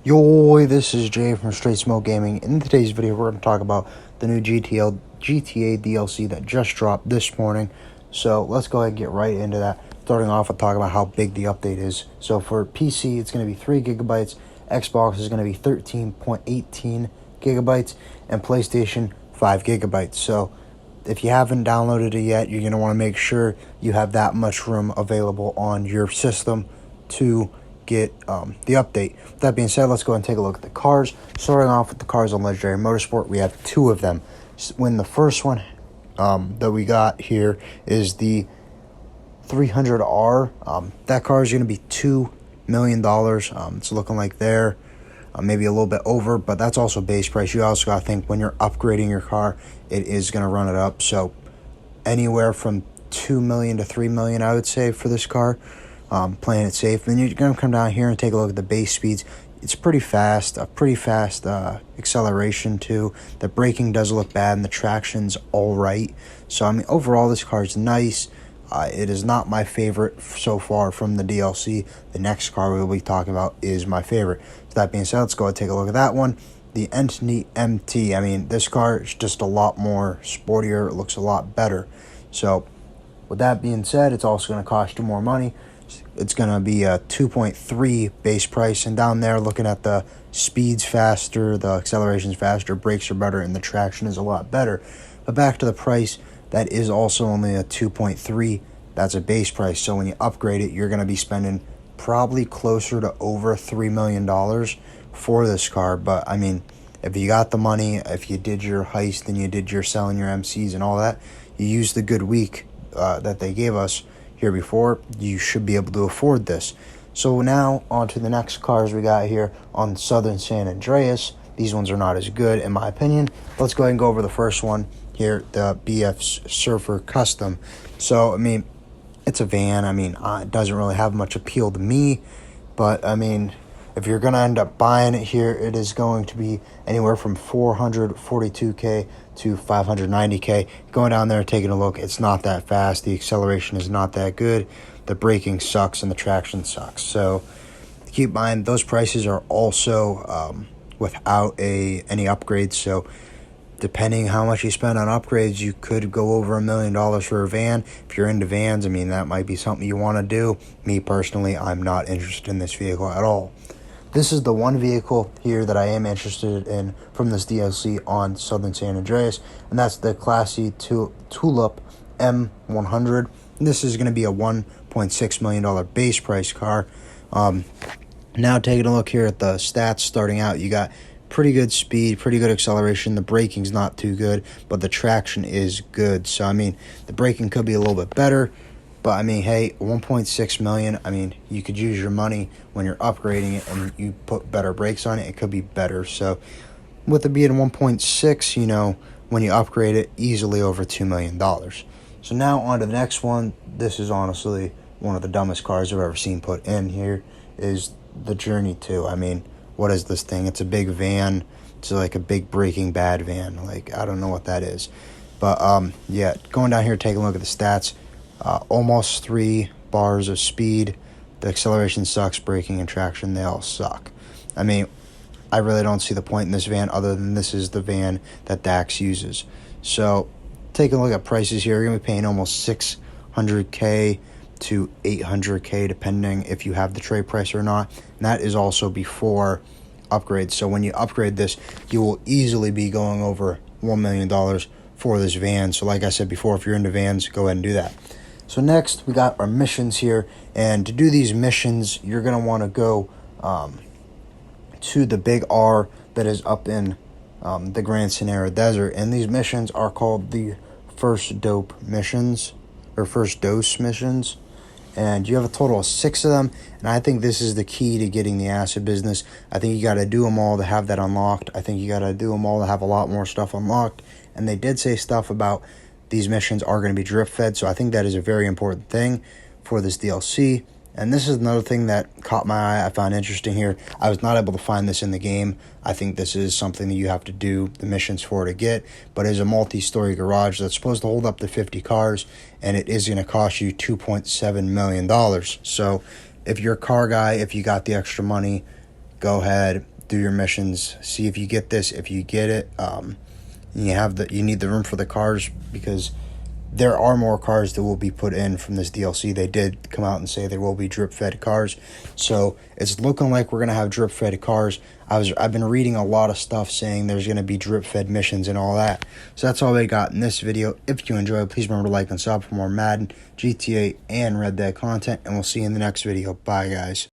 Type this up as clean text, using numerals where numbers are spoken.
Yo, this is Jay from Straight Smoke Gaming. In today's video, we're going to talk about the new GTA DLC that just dropped this morning. So let's go ahead and get right into that. Starting off with talking about how big the update is. So for PC, it's going to be 3 gigabytes. Xbox is going to be 13.18 gigabytes. And PlayStation, 5 gigabytes. So if you haven't downloaded it yet, you're going to want to make sure you have that much room available on your system to get the update. With that being said, let's go and take a look at the cars. Starting off with the cars on Legendary Motorsport, we have 2 of them. When the first one that we got here is the 300R. That car is going to be $2 million. It's looking like there. Maybe a little bit over, but that's also base price. You also got to think when you're upgrading your car, it is going to run it up. So anywhere from $2 million to $3 million, I would say, for this car. Playing it safe. Then you're going to come down here and take a look at the base speeds. It's pretty fast, a pretty fast acceleration too. The braking does look bad and the traction's all right. So I mean, overall this car is nice. It is not my favorite so far from the DLC. The next car we'll be talking about is my favorite. So that being said, let's go and take a look at that one. The Entity MT. I mean, this car is just a lot more sportier. It looks a lot better. So with that being said, it's also going to cost you more money. It's going to be a 2.3 base price, and down there looking at the speeds faster, the acceleration's faster, brakes are better, and the traction is a lot better. But back to the price, that is also only a 2.3. That's a base price. So when you upgrade it, you're going to be spending probably closer to over $3 million for this car. But I mean, if you got the money, if you did your heist and you did your selling your MCs and all that, you used the good week that they gave us here before, you should be able to afford this. So now on to the next cars we got here on Southern San Andreas. These ones are not as good in my opinion. Let's go ahead and go over the first one here, the BF Surfer Custom. So I mean, it's a van. I mean, it doesn't really have much appeal to me, but I mean, if you're going to end up buying it here, it is going to be anywhere from $442K to $590K. Going down there and taking a look, it's not that fast. The acceleration is not that good. The braking sucks and the traction sucks. So keep in mind, those prices are also without any upgrades. So depending how much you spend on upgrades, you could go over $1 million for a van. If you're into vans, I mean, that might be something you want to do. Me personally, I'm not interested in this vehicle at all. This is the one vehicle here that I am interested in from this DLC on Southern San Andreas, and that's the classy Tulip M100. This is going to be a $1.6 million base price car. Now taking a look here at the stats starting out, you got pretty good speed, pretty good acceleration. The braking's not too good, but the traction is good. So, I mean, the braking could be a little bit better. But, I mean, hey, $1.6 million, I mean, you could use your money when you're upgrading it and you put better brakes on it. It could be better. So, with it being 1.6, you know, when you upgrade it, easily over $2 million. So, now on to the next one. This is honestly one of the dumbest cars I've ever seen put in here is the Journey 2. I mean, what is this thing? It's a big van. It's like a big Breaking Bad van. Like, I don't know what that is. But, yeah, going down here, taking a look at the stats. Almost 3 bars of speed. The acceleration sucks, braking and traction, they all suck. I mean, I really don't see the point in this van other than this is the van that Dax uses. So, taking a look at prices here, you're going to be paying almost $600K to $800K depending if you have the trade price or not. And that is also before upgrades. So, when you upgrade this, you will easily be going over $1 million for this van. So, like I said before, if you're into vans, go ahead and do that. So next, we got our missions here, and to do these missions, you're going to want to go to the big R that is up in the Grand Sahara Desert, and these missions are called the First Dope missions, or First Dose missions, and you have a total of 6 of them, and I think this is the key to getting the acid business. I think you got to do them all to have that unlocked. I think you got to do them all to have a lot more stuff unlocked, and they did say stuff about these missions are going to be drip fed, so I think that is a very important thing for this DLC. And this is another thing that caught my eye, I found interesting here. I was not able to find this in the game. I think this is something that you have to do the missions for to get, but it is a multi-story garage that's supposed to hold up to 50 cars, and it is going to cost you $2.7 million. So if you're a car guy, if you got the extra money, go ahead, do your missions, see if you get this. If you get it, you need the room for the cars, because there are more cars that will be put in from this DLC. They did come out and say there will be drip-fed cars, so it's looking like we're gonna have drip-fed cars. I've been reading a lot of stuff saying there's gonna be drip-fed missions and all that. So that's all we got in this video. If you enjoyed, please remember to like and sub for more Madden, GTA, and Red Dead content, and we'll see you in the next video. Bye, guys.